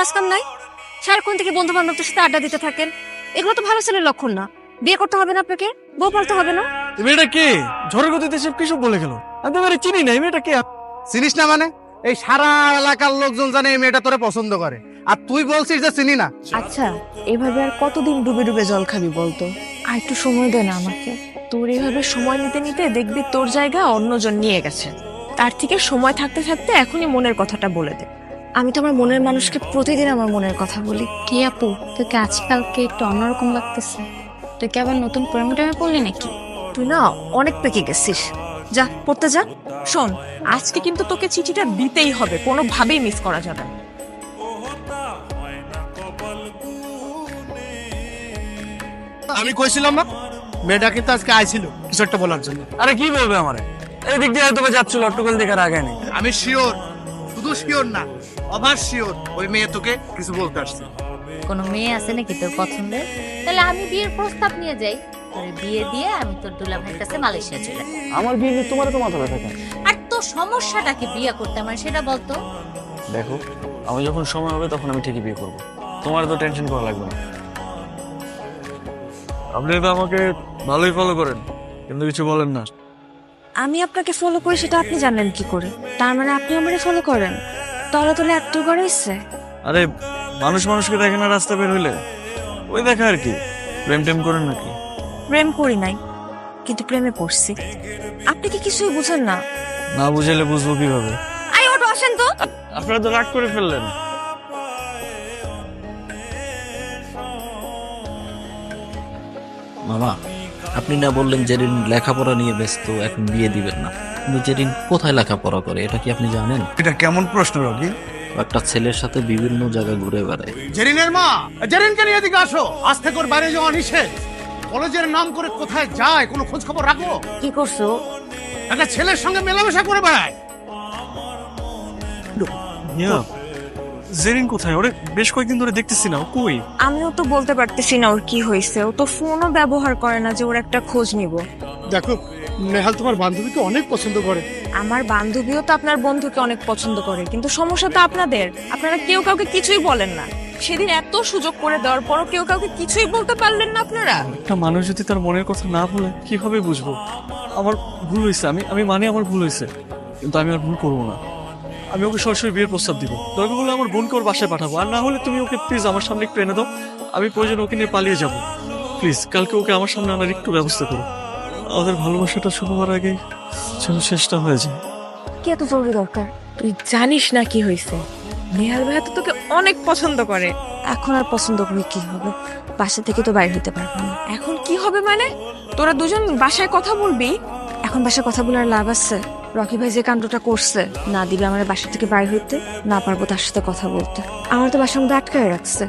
কাজ কাম নাই? সারাক্ষণ থেকে বন্ধু বান্ধবদের সাথে আড্ডা দিতে থাকেন, এগুলো তো ভালো ছেলের লক্ষণ না। বিয়ে করতে হবে না আপনাকে, বউ পালতে হবে না। এই মেয়েটা কে? ঝড়ের গতিতে সব কিছু বলে গেল। আমি তো এবারে চিনি না, এই মেয়েটা কে? চিনিস না মানে? এই সারা এলাকার লোকজন জানে এই মেয়েটা তোরে পছন্দ করে, আর তুই বলছিস যে চিনি না। আচ্ছা, এভাবে আর কতদিন ডুবে ডুবে জল খাবি বলতো? আর একটু সময় দে না আমাকে। তোর এইভাবে সময় নিতে নিতে দেখবি তোর জায়গা অন্যজন নিয়ে গেছে। তার থেকে সময় থাকতে থাকতে এখনই মনের কথাটা বলে দে। আমি তো আমার মনের মানুষকে প্রতিদিন আমার মনের কথা বলি। কি আপু, তোকে আজকালকে একটু অন্যরকম লাগতেছে। তুই কি আবার নতুন প্রেমে টেমে পড়লি নাকি? তুই না অনেক পেকে গেছিস, যা পড়তে যা। শোন, আজকে কিন্তু তোকে চিঠিটা দিতেই হবে, কোনোভাবেই মিস করা যাবে না। আমি কইছিলাম না মেয়েটা কিন্তু আজকে আইছিল কিছু একটা বলার জন্য। আরে কি বলবে আমারে? এই দিক দিয়ে হয়তো যাচ্ছিল, অট্টকল দেখার আগে নেই। আমি শিওর, শুধু শিওর না, অভার শিওর ওই মেয়ে তোকে কিছু বলতে আসছে। কোনো মেয়ে আছে নাকি তোর পছন্দের? তাহলে আমি বিয়ের প্রস্তাব নিয়ে যাই, তোর বিয়ে দিয়ে আমি তোর দুলা ভাইয়ের কাছে মালয়েশিয়া চলে যাই। আমার বিয়ে নিয়ে তোমার তো মাথা ব্যথা কেন? আর তোর সমস্যাটা কি বিয়ে করতে আমার, সেটা বলতো। দেখো, আমি যখন সময় হবে তখন আমি ঠিকই বিয়ে করবো, তোমার তো টেনশন করা লাগবে না। আপনি তো আমাকে ভালোই ফলো করেন, কিন্তু কিছু বলেন না। আমি আপনাকে ফলো করি সেটা আপনি জানেন কি করে? তার মানে আপনি আমারে ফলো করেন? তলে তলে একটু করে ইচ্ছে। আরে মানুষ মানুষকে দেখে না রাস্তা বের হইলে, ওই দেখা আর কি। প্রেম টেম করেন নাকি? প্রেম করি নাই, কিন্তু প্রেমে পড়ছি। আপনি কি কিছুই বুঝেন না? না বুঝাইলে বুঝবো কিভাবে? আই ওটো আসেন তো। আপনারা তো রাগ করে ফেললেন। মামা, আপনি না বললেন জেরিন লেখাপড়া নিয়ে ব্যস্ত, এখন বিয়ে দিবেন না, কিন্তু জেরিন কোথায় লেখাপড়া করে এটা কি আপনি জানেন? এটা কেমন প্রশ্ন রকি? একটা ছেলের সাথে বিভিন্ন জায়গায় ঘুরে বেড়ায়। জেরিনের মা, জেরিনকে নিয়ে এদিকে আসো। আজ থেকে ওর বাইরে যাওয়া নিষেধ। কলেজের নাম করে কোথায় যায় কোনো খোঁজ খবর রাখো? কি করছো? একটা ছেলের সঙ্গে মেলামেশা করে বেড়ায়। জেরিন কোথায়? ওরে বেশ কয়েকদিন ধরে দেখতেছি না, ও কই? আমিও তো বলতে পারতেছি না ওর কি হয়েছে। ও তো ফোনও ব্যবহার করে না যে ওর একটা খোঁজ নিব। দেখো, নেহাল তোমার বান্ধবীকে অনেক পছন্দ করে। আমার বান্ধবীও তো আপনার বন্ধুকে অনেক পছন্দ করে, কিন্তু সমস্যা তো আপনাদের, আপনারা কেউ কাউকে কিছুই বলেন না। সেদিন এত সুযোগ করে দেওয়ার পরও কেউ কাউকে কিছুই বলতে পারলেন না আপনারা। একটা মানুষ যদি তার মনের কথা না বলে কিভাবে বুঝবো? আমার ভুল হয়েছে, আমি মানে আমার ভুল হয়েছে, কিন্তু আমি আর ভুল করবো না। আমি ওকে সরাসরি বিয়ের প্রস্তাব দিব। দরকার হলে আমার বোনকে ওর বাসায় পাঠাবো, আর না হলে তুমি ওকে প্লিজ আমার সামনে একটু এনে দাও। আমি প্রয়োজন ওকে নিয়ে পালিয়ে যাব। প্লিজ কালকে ওকে আমার সামনে আনার একটু ব্যবস্থা করো। আমাদের ভালোবাসাটা শুরু হওয়ার আগেই যেন শেষটা হয়ে যায়। কি এত জরুরি দরকার? তুই জানিস না কি হয়েছে? নেহাল ভাইয়া তো তোকে অনেক পছন্দ করে। এখন আর পছন্দ করে কি হবে? বাসা থেকে তো বাইরে হতে পারবো না। এখন কি হবে মানে? তোরা দুজন বাসায় কথা বলবি? এখন বাসায় কথা বলার লাভ আছে? রকি ভাই যে কাণ্ডটা করছে, না দিবে আমার বাসা থেকে বাইরে হইতে, না পারবো তার সাথে কথা বলতে। আমার তো বাসার মধ্যে আটকায় রাখছে।